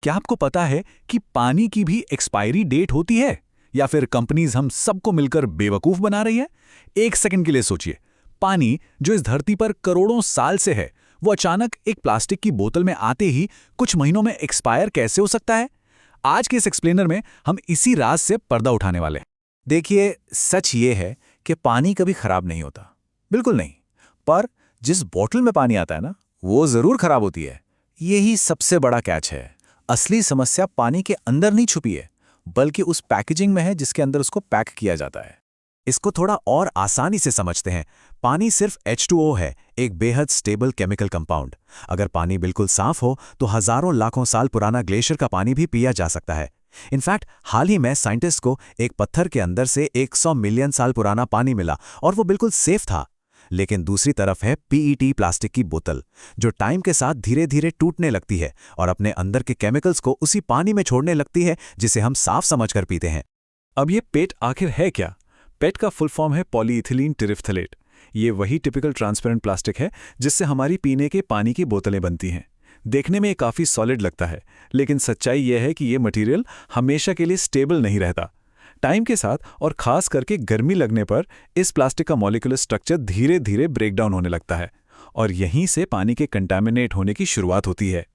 क्या आपको पता है कि पानी की भी एक्सपायरी डेट होती है? या फिर कंपनीज हम सबको मिलकर बेवकूफ बना रही है? एक सेकंड के लिए सोचिए। पानी जो इस धरती पर करोड़ों साल से है, वो अचानक एक प्लास्टिक की बोतल में आते ही कुछ महीनों में एक्सपायर कैसे हो सकता है? आज के इस एक्सप्लेनर में हम इसी राज से पर्दा उठाने वाले हैं। देखिए, सच ये है कि पानी कभी खराब नहीं होता। बिल्कुल नहीं। पर जिस बोतल में पानी आता है ना, वो जरूर खराब होती है। यही सबसे बड़ा कैच है। असली समस्या पानी के अंदर नहीं छुपी है, बल्कि उस पैकेजिंग में है जिसके अंदर उसको पैक किया जाता है। इसको थोड़ा और आसानी से समझते हैं। पानी सिर्फ H2O है, एक बेहद स्टेबल केमिकल कंपाउंड। अगर पानी बिल्कुल साफ हो तो हजारों लाखों साल पुराना ग्लेशियर का पानी भी पिया जा सकता है। इनफैक्ट हाल ही में साइंटिस्ट को एक पत्थर के अंदर से 100 मिलियन साल पुराना पानी मिला और वो बिल्कुल सेफ था। लेकिन दूसरी तरफ है PET प्लास्टिक की बोतल, जो टाइम के साथ धीरे धीरे टूटने लगती है और अपने अंदर के केमिकल्स को उसी पानी में छोड़ने लगती है जिसे हम साफ समझकर पीते हैं। अब ये पेट आखिर है क्या? पेट का फुल फॉर्म है पॉलीइथिलीन टेरिफ्थलेट। ये वही टिपिकल ट्रांसपेरेंट प्लास्टिक है जिससे हमारी पीने के पानी की बोतलें बनती हैं। देखने में ये काफ़ी सॉलिड लगता है, लेकिन सच्चाई यह है कि ये मटेरियल हमेशा के लिए स्टेबल नहीं रहता। टाइम के साथ और खास करके गर्मी लगने पर इस प्लास्टिक का मॉलिक्यूलर स्ट्रक्चर धीरे धीरे ब्रेकडाउन होने लगता है और यहीं से पानी के कंटामिनेट होने की शुरुआत होती है।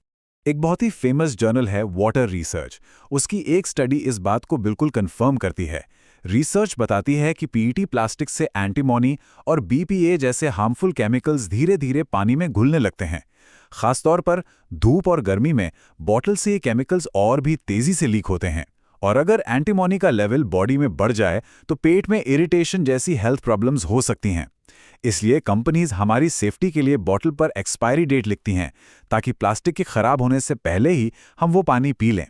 एक बहुत ही फेमस जर्नल है वाटर रिसर्च। उसकी एक स्टडी इस बात को बिल्कुल कंफर्म करती है। रिसर्च बताती है कि PET प्लास्टिक से एंटीमोनी और BPA जैसे हार्मफुल केमिकल्स धीरे धीरे पानी में घुलने लगते हैं। खासतौर पर धूप और गर्मी में बॉटल से ये केमिकल्स और भी तेजी से लीक होते हैं। और अगर एंटीमोनी का लेवल बॉडी में बढ़ जाए तो पेट में इरिटेशन जैसी हेल्थ प्रॉब्लम्स हो सकती हैं। इसलिए कंपनीज हमारी सेफ्टी के लिए बॉटल पर एक्सपायरी डेट लिखती हैं, ताकि प्लास्टिक के खराब होने से पहले ही हम वो पानी पी लें।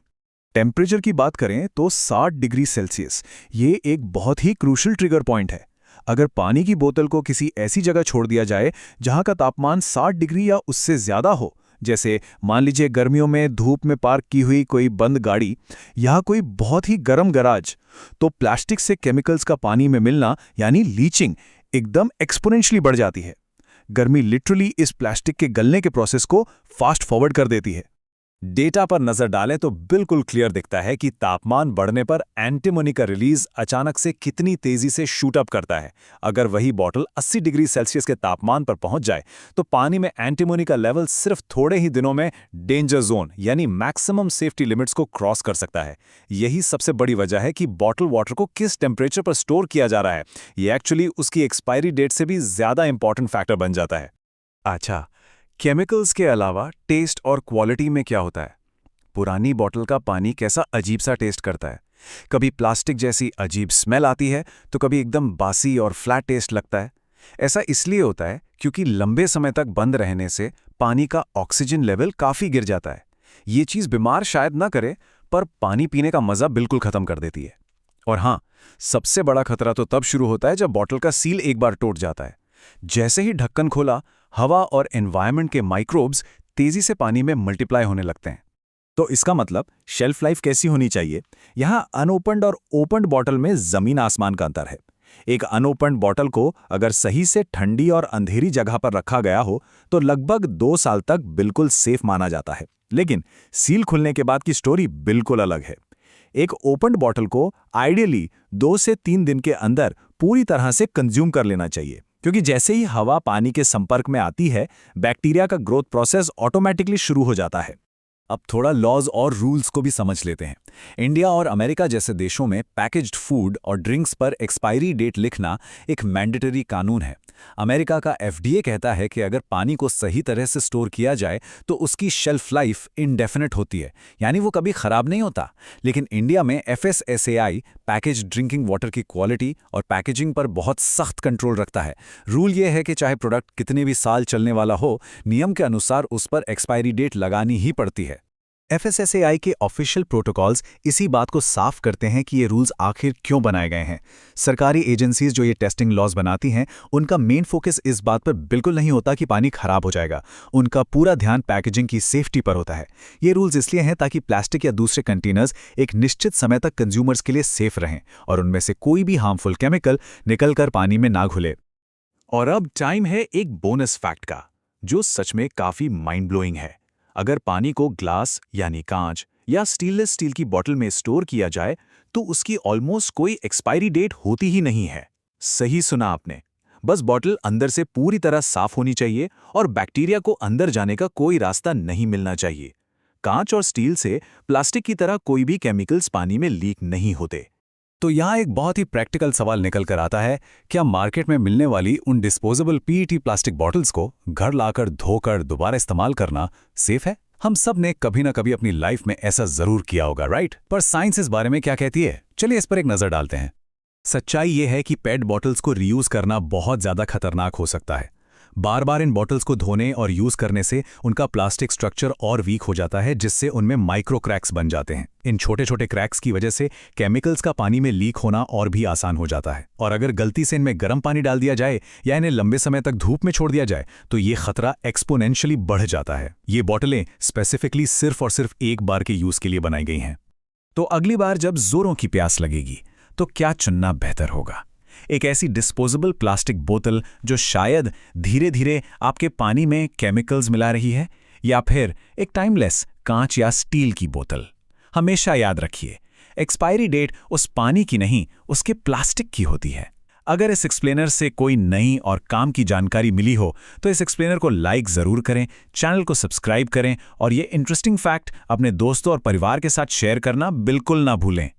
टेम्परेचर की बात करें तो 60 डिग्री सेल्सियस ये एक बहुत ही क्रूशल ट्रिगर पॉइंट है। अगर पानी की बोतल को किसी ऐसी जगह छोड़ दिया जाए जहां का तापमान 60 डिग्री या उससे ज्यादा हो, जैसे मान लीजिए गर्मियों में धूप में पार्क की हुई कोई बंद गाड़ी या कोई बहुत ही गर्म गैराज, तो प्लास्टिक से केमिकल्स का पानी में मिलना यानी लीचिंग एकदम एक्सपोनेंशियली बढ़ जाती है। गर्मी लिटरली इस प्लास्टिक के गलने के प्रोसेस को फास्ट फॉरवर्ड कर देती है। डेटा पर नजर डालें तो बिल्कुल क्लियर दिखता है कि तापमान बढ़ने पर एंटीमोनी का रिलीज अचानक से कितनी तेजी से शूट अप करता है। अगर वही बॉटल 80 डिग्री सेल्सियस के तापमान पर पहुंच जाए तो पानी में एंटीमोनी का लेवल सिर्फ थोड़े ही दिनों में डेंजर जोन यानी मैक्सिमम सेफ्टी लिमिट्स को क्रॉस कर सकता है। यही सबसे बड़ी वजह है कि बॉटल वाटर को किस टेम्परेचर पर स्टोर किया जा रहा है, ये एक्चुअली उसकी एक्सपायरी डेट से भी ज्यादा इंपॉर्टेंट फैक्टर बन जाता है। अच्छा, केमिकल्स के अलावा टेस्ट और क्वालिटी में क्या होता है? पुरानी बॉटल का पानी कैसा अजीब सा टेस्ट करता है। कभी प्लास्टिक जैसी अजीब स्मेल आती है तो कभी एकदम बासी और फ्लैट टेस्ट लगता है। ऐसा इसलिए होता है क्योंकि लंबे समय तक बंद रहने से पानी का ऑक्सीजन लेवल काफ़ी गिर जाता है। ये चीज़ बीमार शायद ना करे, पर पानी पीने का मज़ा बिल्कुल ख़त्म कर देती है। और हाँ, सबसे बड़ा खतरा तो तब शुरू होता है जब बॉटल का सील एक बार टूट जाता है। जैसे ही ढक्कन खोला, हवा और एनवायरनमेंट के माइक्रोब्स तेजी से पानी में मल्टीप्लाई होने लगते हैं। तो इसका मतलब शेल्फ लाइफ कैसी होनी चाहिए? यहाँ अनओपन्ड और ओपन्ड बॉटल में जमीन आसमान का अंतर है। एक अनओपन्ड बॉटल को अगर सही से ठंडी और अंधेरी जगह पर रखा गया हो तो लगभग 2 साल तक बिल्कुल सेफ माना जाता है। लेकिन सील खुलने के बाद की स्टोरी बिल्कुल अलग है। एक ओपन्ड बॉटल को आइडियली 2 से 3 दिन के अंदर पूरी तरह से कंज्यूम कर लेना चाहिए, क्योंकि जैसे ही हवा पानी के संपर्क में आती है, बैक्टीरिया का ग्रोथ प्रोसेस ऑटोमेटिकली शुरू हो जाता है। अब थोड़ा लॉज और रूल्स को भी समझ लेते हैं। इंडिया और अमेरिका जैसे देशों में पैकेज्ड फूड और ड्रिंक्स पर एक्सपायरी डेट लिखना एक मैंडेटरी कानून है। अमेरिका का FDA कहता है कि अगर पानी को सही तरह से स्टोर किया जाए तो उसकी शेल्फ लाइफ इंडेफिनिट होती है, यानी वो कभी खराब नहीं होता। लेकिन इंडिया में FSSAI पैकेज्ड ड्रिंकिंग वाटर की क्वालिटी और पैकेजिंग पर बहुत सख्त कंट्रोल रखता है। रूल ये है कि चाहे प्रोडक्ट कितने भी साल चलने वाला हो, नियम के अनुसार उस पर एक्सपायरी डेट लगानी ही पड़ती है। FSSAI के ऑफिशियल प्रोटोकॉल्स इसी बात को साफ करते हैं कि ये रूल्स आखिर क्यों बनाए गए हैं। सरकारी एजेंसीज जो ये टेस्टिंग लॉज बनाती हैं, उनका मेन फोकस इस बात पर बिल्कुल नहीं होता कि पानी खराब हो जाएगा। उनका पूरा ध्यान पैकेजिंग की सेफ्टी पर होता है। ये रूल्स इसलिए हैं ताकि प्लास्टिक या दूसरे कंटेनर्स एक निश्चित समय तक कंज्यूमर्स के लिए सेफ रहें और उनमें से कोई भी हार्मफुल केमिकल निकलकर पानी में ना घुले। और अब टाइम है एक बोनस फैक्ट का, जो सच में काफी माइंड ब्लोइंग है। अगर पानी को ग्लास यानी कांच या स्टेनलेस स्टील की बोतल में स्टोर किया जाए तो उसकी ऑलमोस्ट कोई एक्सपायरी डेट होती ही नहीं है। सही सुना आपने। बस बॉटल अंदर से पूरी तरह साफ होनी चाहिए और बैक्टीरिया को अंदर जाने का कोई रास्ता नहीं मिलना चाहिए। कांच और स्टील से प्लास्टिक की तरह कोई भी केमिकल्स पानी में लीक नहीं होते। तो यहाँ एक बहुत ही प्रैक्टिकल सवाल निकल कर आता है, क्या मार्केट में मिलने वाली उन डिस्पोजेबल पीईटी प्लास्टिक बॉटल्स को घर लाकर धोकर दोबारा इस्तेमाल करना सेफ है? हम सब ने कभी ना कभी अपनी लाइफ में ऐसा जरूर किया होगा, राइट? पर साइंस इस बारे में क्या कहती है? चलिए इस पर एक नजर डालते हैं। सच्चाई ये है कि पेट बॉटल्स को रीयूज करना बहुत ज्यादा खतरनाक हो सकता है। बार बार इन बॉटल्स को धोने और यूज करने से उनका प्लास्टिक स्ट्रक्चर और वीक हो जाता है, जिससे उनमें माइक्रो क्रैक्स बन जाते हैं। इन छोटे छोटे क्रैक्स की वजह से केमिकल्स का पानी में लीक होना और भी आसान हो जाता है। और अगर गलती से इनमें गर्म पानी डाल दिया जाए या इन्हें लंबे समय तक धूप में छोड़ दिया जाए तो ये खतरा एक्सपोनेंशियली बढ़ जाता है। ये बॉटलें स्पेसिफिकली सिर्फ और सिर्फ एक बार के यूज के लिए बनाई गई हैं। तो अगली बार जब जोरों की प्यास लगेगी तो क्या चुनना बेहतर होगा? एक ऐसी डिस्पोजेबल प्लास्टिक बोतल जो शायद धीरे धीरे आपके पानी में केमिकल्स मिला रही है, या फिर एक टाइमलेस कांच या स्टील की बोतल? हमेशा याद रखिए, एक्सपायरी डेट उस पानी की नहीं, उसके प्लास्टिक की होती है। अगर इस एक्सप्लेनर से कोई नई और काम की जानकारी मिली हो तो इस एक्सप्लेनर को लाइक ज़रूर करें, चैनल को सब्सक्राइब करें और ये इंटरेस्टिंग फैक्ट अपने दोस्तों और परिवार के साथ शेयर करना बिल्कुल ना भूलें।